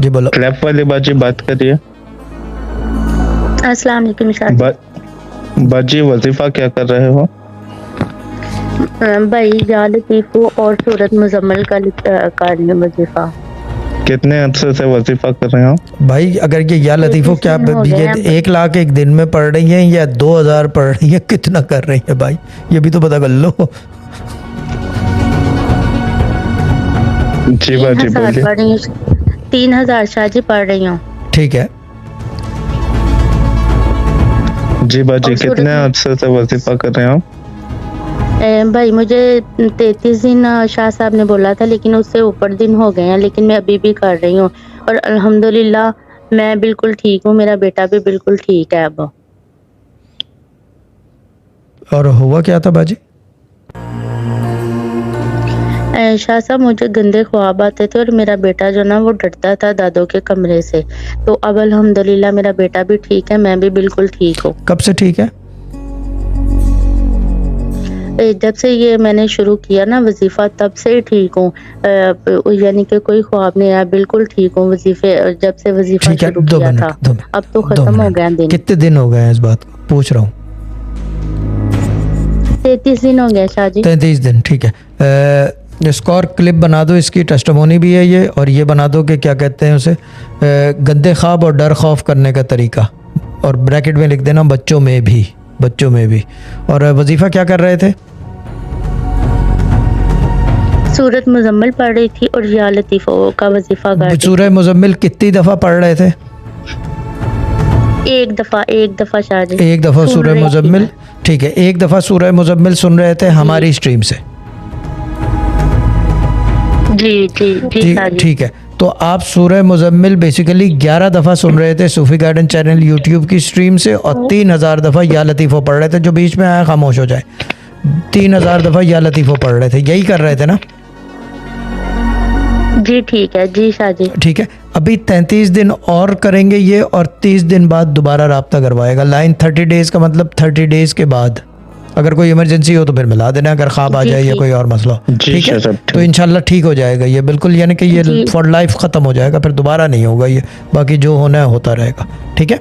जी बोलो। क्लैप वाली बाजी बात करिए। अस्सलाम वालेकुम शाह बाजी वजीफा क्या कर रहे हो? भाई या लतीफ़ो और सूरत मुजम्मल का कार्य वजीफा। कितने अरसे से वजीफा कर रहे हो? भाई अगर ये लतीफ़ो क्या ये 1 लाख एक दिन में पढ़ रही हैं या 2000 पढ़ रही हैं, कितना कर रही है भाई, ये भी तो पता कर लो। जी बाजी बोलिए। 3000 शाह जी पढ़ रही हूँ। ठीक है जी बाजी कितने अरसे से वजीफा कर रहे हो? भाई मुझे 33 दिन शाह साहब ने बोला था, लेकिन उससे ऊपर दिन हो गए हैं, लेकिन मैं अभी भी कर रही हूँ और अल्हम्दुलिल्लाह मैं बिल्कुल ठीक हूँ, मेरा बेटा भी बिल्कुल ठीक है अब। और हुआ क्या था बाजी? शाह साहब मुझे गंदे ख्वाब आते थे और मेरा बेटा जो ना वो डरता था दादों के कमरे से, तो अब अल्हम्दुलिल्लाह मेरा बेटा भी ठीक है, मैं भी बिल्कुल ठीक हूँ। कब से ठीक है? जब से ये मैंने शुरू किया ना वजीफा तब से ही ठीक हूँ, यानी कि कोई ख्वाब नहीं आया, बिल्कुल ठीक हूँ। वजीफे जब से वजीफा शुरू किया था अब तो खत्म हो गया दिन। कितने दिन हो गए हैं इस बात को पूछ रहा हूँ? 33 दिन हो गए शाह जी। 33 दिन, ठीक है। इसको और क्लिप बना दो, इसकी टेस्टिमोनी भी है ये, और ये बना दो कि क्या कहते हैं उसे, गंदे ख्वाब और डर खौफ करने का तरीका, और ब्रैकेट में लिख देना बच्चों में भी। और वजीफ़ा क्या कर रहे थे? सूरत मुजम्मल पढ़ रही थी और या लतीफ़ो का वजीफा कर रही थी। सूरह मुजम्मिल कितनी दफ़ा पढ़ रहे थे? एक दफ़ा शाह जी। एक दफ़ा सूरह मुजम्मिल, ठीक है, एक दफ़ा सूरह मुजम्मिल सुन रहे थे हमारी स्ट्रीम से। जी ठीक है, तो आप सूरह मुजम्मिल बेसिकली 11 दफ़ा सुन रहे थे सूफी गार्डन चैनल यूट्यूब की स्ट्रीम से, और 3000 दफ़ा या लतीफ़ो पढ़ रहे थे। जो बीच में आया खामोश हो जाए। 3000 दफ़ा या लतीफ़ो पढ़ रहे थे, यही कर रहे थे ना? जी ठीक है जी शाह जी। ठीक है, अभी 33 दिन और करेंगे ये, और 30 दिन बाद दोबारा राब्ता करवाएगा। लाइन 30 डेज़ का मतलब 30 डेज़ के बाद अगर कोई इमरजेंसी हो तो फिर मिला देना, अगर ख्वाब आ जाए या कोई और मसला हो, ठीक है, तो इंशाल्लाह ठीक हो जाएगा ये बिल्कुल, यानी कि ये फॉर लाइफ ख़त्म हो जाएगा, फिर दोबारा नहीं होगा ये, बाकी जो होना है होता रहेगा। ठीक है।